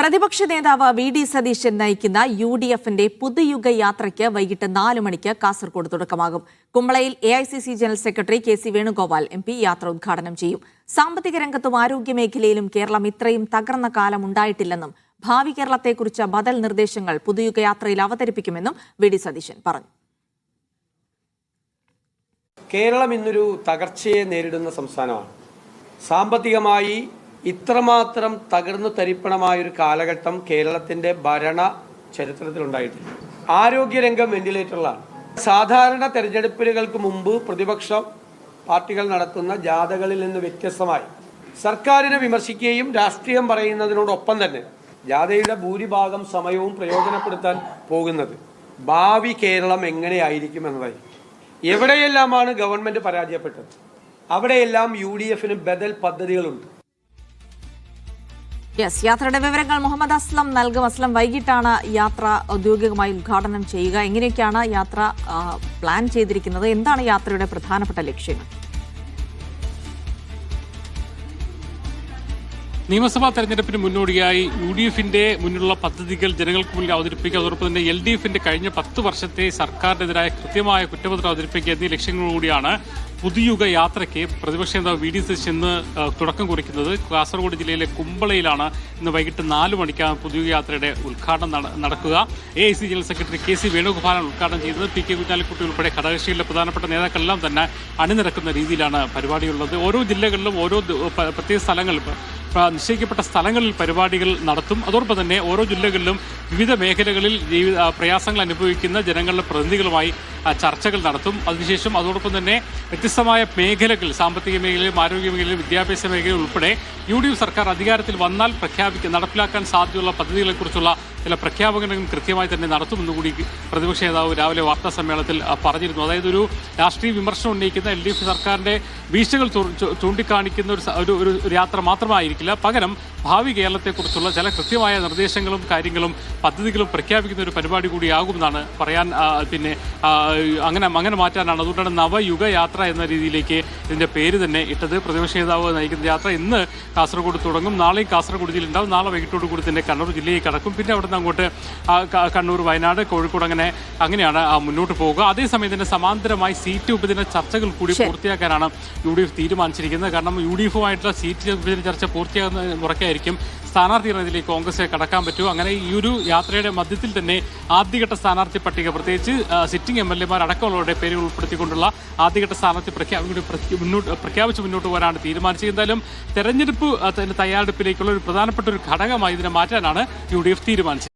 പ്രതിപക്ഷ നേതാവ് വി.ഡി. സതീശൻ നയിക്കുന്ന യു.ഡി.എഫിന്റെ പുതുയുഗ യാത്രയ്ക്ക് വൈകിട്ട് 4 മണിക്ക് കാസർഗോഡ് തുടക്കമാകും. കുമ്പളയിൽ AICC general secretary K C. Venugopal MP. യാത്ര ഉദ്ഘാടനം ചെയ്യും. സാമ്പത്തിക രംഗത്തും ആരോഗ്യമേഖലയിലും കേരളം ഇത്രയും തകർന്ന കാലം ഉണ്ടായിട്ടില്ലെന്നും ഭാവി കേരളത്തെക്കുറിച്ച് ബദൽ നിർദ്ദേശങ്ങൾ പുതുയുഗ യാത്രയിൽ അവതരിപ്പിക്കുമെന്നും വി.ഡി. സതീശൻ പറഞ്ഞു. കേരളം ഇന്നൊരു തകർച്ചയെ നേരിടുന്ന സംസ്ഥാനമാണ്. സാമ്പത്തികമായി ഇത്രമാത്രം തകർന്നു തരിപ്പണമായൊരു കാലഘട്ടം കേരളത്തിൻ്റെ ഭരണ ചരിത്രത്തിലുണ്ടായിട്ടില്ല. ആരോഗ്യരംഗം വെന്റിലേറ്ററിലാണ്. സാധാരണ തെരഞ്ഞെടുപ്പുകൾക്ക് മുമ്പ് പ്രതിപക്ഷ പാർട്ടികൾ നടത്തുന്ന ജാഥകളിൽ നിന്ന് വ്യത്യസ്തമായി സർക്കാരിനെ വിമർശിക്കുകയും രാഷ്ട്രീയം പറയുന്നതിനോടൊപ്പം തന്നെ ജാഥയുടെ ഭൂരിഭാഗം സമയവും പ്രയോജനപ്പെടുത്താൻ പോകുന്നത് ഭാവി കേരളം എങ്ങനെയായിരിക്കും എന്നതായിരിക്കും. എവിടെയെല്ലാമാണ് ഗവൺമെന്റ് പരാജയപ്പെട്ടത് അവിടെയെല്ലാം യു.ഡി.എഫിന് ബദൽ പദ്ധതികളുണ്ട്. യാത്രയുടെ വിവരങ്ങൾ മുഹമ്മദ് അസ്ലം നൽകും. അസ്ലം, വൈകിട്ടാണ് യാത്ര ഔദ്യോഗികമായി ഉദ്ഘാടനം ചെയ്യുക. എങ്ങനെയൊക്കെയാണ് യാത്ര പ്ലാൻ ചെയ്തിരിക്കുന്നത്? എന്താണ് യാത്രയുടെ പ്രധാനപ്പെട്ട ലക്ഷ്യങ്ങൾ? നിയമസഭാ തെരഞ്ഞെടുപ്പിന് മുന്നോടിയായി യു.ഡി.എഫിന്റെ മുന്നിലുള്ള പദ്ധതികൾ ജനങ്ങൾക്ക് മുന്നിൽ അവതരിപ്പിക്കുക, അതോടൊപ്പം തന്നെ എൽ.ഡി.എഫിന്റെ കഴിഞ്ഞ 10 വർഷത്തെ സർക്കാരിനെതിരായ കൃത്യമായ കുറ്റപത്രം അവതരിപ്പിക്കുക എന്നീ ലക്ഷ്യങ്ങളോടുകൂടിയാണ് പുതുയുഗ യാത്രയ്ക്ക് പ്രതിപക്ഷ നേതാവ് വി.ഡി. സതീശൻ ഇന്ന് തുടക്കം കുറിക്കുന്നത്. കാസർഗോഡ് ജില്ലയിലെ കുമ്പളയിലാണ് ഇന്ന് വൈകിട്ട് 4 മണിക്കാണ് പുതുയുഗ യാത്രയുടെ ഉദ്ഘാടനം നടക്കുക. എ.ഐ.സി ജനറൽ സെക്രട്ടറി കെ.സി. വേണുഗോപാലാണ് ഉദ്ഘാടനം ചെയ്തത്. പി.കെ. കുഞ്ഞാലിക്കുട്ടി ഉൾപ്പെടെ ഘടകകക്ഷികളിലെ പ്രധാനപ്പെട്ട നേതാക്കളെല്ലാം തന്നെ അണിനിരക്കുന്ന രീതിയിലാണ് പരിപാടിയുള്ളത്. ഓരോ ജില്ലകളിലും ഓരോ പ്രത്യേക സ്ഥലങ്ങളിൽ നിശ്ചയിക്കപ്പെട്ട സ്ഥലങ്ങളിൽ പരിപാടികൾ നടത്തും. അതോടൊപ്പം തന്നെ ഓരോ ജില്ലകളിലും വിവിധ മേഖലകളിൽ പ്രയാസങ്ങൾ അനുഭവിക്കുന്ന ജനങ്ങളുടെ പ്രതിനിധികളുമായി ചർച്ചകൾ നടത്തും. അതിനുശേഷം അതോടൊപ്പം തന്നെ വ്യത്യസ്തമായ മേഖലകൾ, സാമ്പത്തിക മേഖലയിലും ആരോഗ്യ മേഖലയിലും വിദ്യാഭ്യാസ മേഖലയിൽ ഉൾപ്പെടെ യു.ഡി.എഫ് സർക്കാർ അധികാരത്തിൽ വന്നാൽ നടപ്പിലാക്കാൻ സാധ്യതയുള്ള പദ്ധതികളെക്കുറിച്ചുള്ള ചില പ്രഖ്യാപനങ്ങളും കൃത്യമായി തന്നെ നടത്തുമെന്നുകൂടി പ്രതിപക്ഷ നേതാവ് രാവിലെ വാർത്താ സമ്മേളനത്തിൽ പറഞ്ഞിരുന്നു. അതായത് ഒരു രാഷ്ട്രീയ വിമർശനം ഉന്നയിക്കുന്ന എൽ.ഡി.എഫ് സർക്കാരിന്റെ വീഴ്ചകൾ ചൂണ്ടിക്കാണിക്കുന്ന ഒരു യാത്ര മാത്രമായിരിക്കില്ല, പകരം ഭാവി കേരളത്തെക്കുറിച്ചുള്ള ചില കൃത്യമായ നിർദ്ദേശങ്ങളും കാര്യങ്ങളും പദ്ധതികളും പ്രഖ്യാപിക്കുന്ന ഒരു പരിപാടി കൂടിയാകുമെന്നാണ് പറയാൻ അങ്ങനെ മാറ്റാനാണ്. അതുകൊണ്ടാണ് നവയുഗ യാത്ര എന്ന രീതിയിലേക്ക് ഇതിന്റെ പേര് തന്നെ ഇട്ടത്. പ്രതിപക്ഷ നേതാവ് നയിക്കുന്ന യാത്ര ഇന്ന് കാസർഗോഡ് തുടങ്ങും. നാളെയും കാസർഗോഡ് ജില്ലയിൽ ഉണ്ടാവും. നാളെ വൈകിട്ടോടു കൂടി തന്നെ കണ്ണൂർ ജില്ലയിൽ കടക്കും. പിന്നെ അവിടെ നിന്ന് അങ്ങോട്ട് കണ്ണൂർ, വയനാട്, കോഴിക്കോട് അങ്ങനെയാണ് മുന്നോട്ട് പോവുക. അതേസമയം തന്നെ സമാന്തരമായി സീറ്റ് വിഭജന ചർച്ചകൾ കൂടി പൂർത്തിയാക്കാനാണ് യു.ഡി.എഫ് തീരുമാനിച്ചിരിക്കുന്നത്. കാരണം യു.ഡി.എഫുമായിട്ടുള്ള സീറ്റ് വിഭജന ചർച്ച പൂർത്തിയാകുന്ന മുറയ്ക്കായിരിക്കും സ്ഥാനാർത്ഥി എന്നതിലേക്ക് കോൺഗ്രസ് കടക്കാൻ പറ്റൂ. അങ്ങനെ ഈ ഒരു യാത്രയുടെ മധ്യത്തിൽ തന്നെ ആദ്യഘട്ട സ്ഥാനാർത്ഥി പട്ടിക, പ്രത്യേകിച്ച് സിറ്റിംഗ് എം.എൽ.എമാർ അടക്കമുള്ളവരുടെ പേരുകൾ ഉൾപ്പെടുത്തിക്കൊണ്ടുള്ള ആദ്യഘട്ട സ്ഥാനാർത്ഥി പ്രഖ്യാപിച്ച് മുന്നോട്ട് പോകാനാണ് തീരുമാനിച്ചത്. എന്തായാലും തെരഞ്ഞെടുപ്പ് തയ്യാറെടുപ്പിലേക്കുള്ള ഒരു പ്രധാനപ്പെട്ട ഒരു ഘടകമായി ഇതിനെ മാറ്റാനാണ് യു.ഡി.എഫ് തീരുമാനിച്ചത്.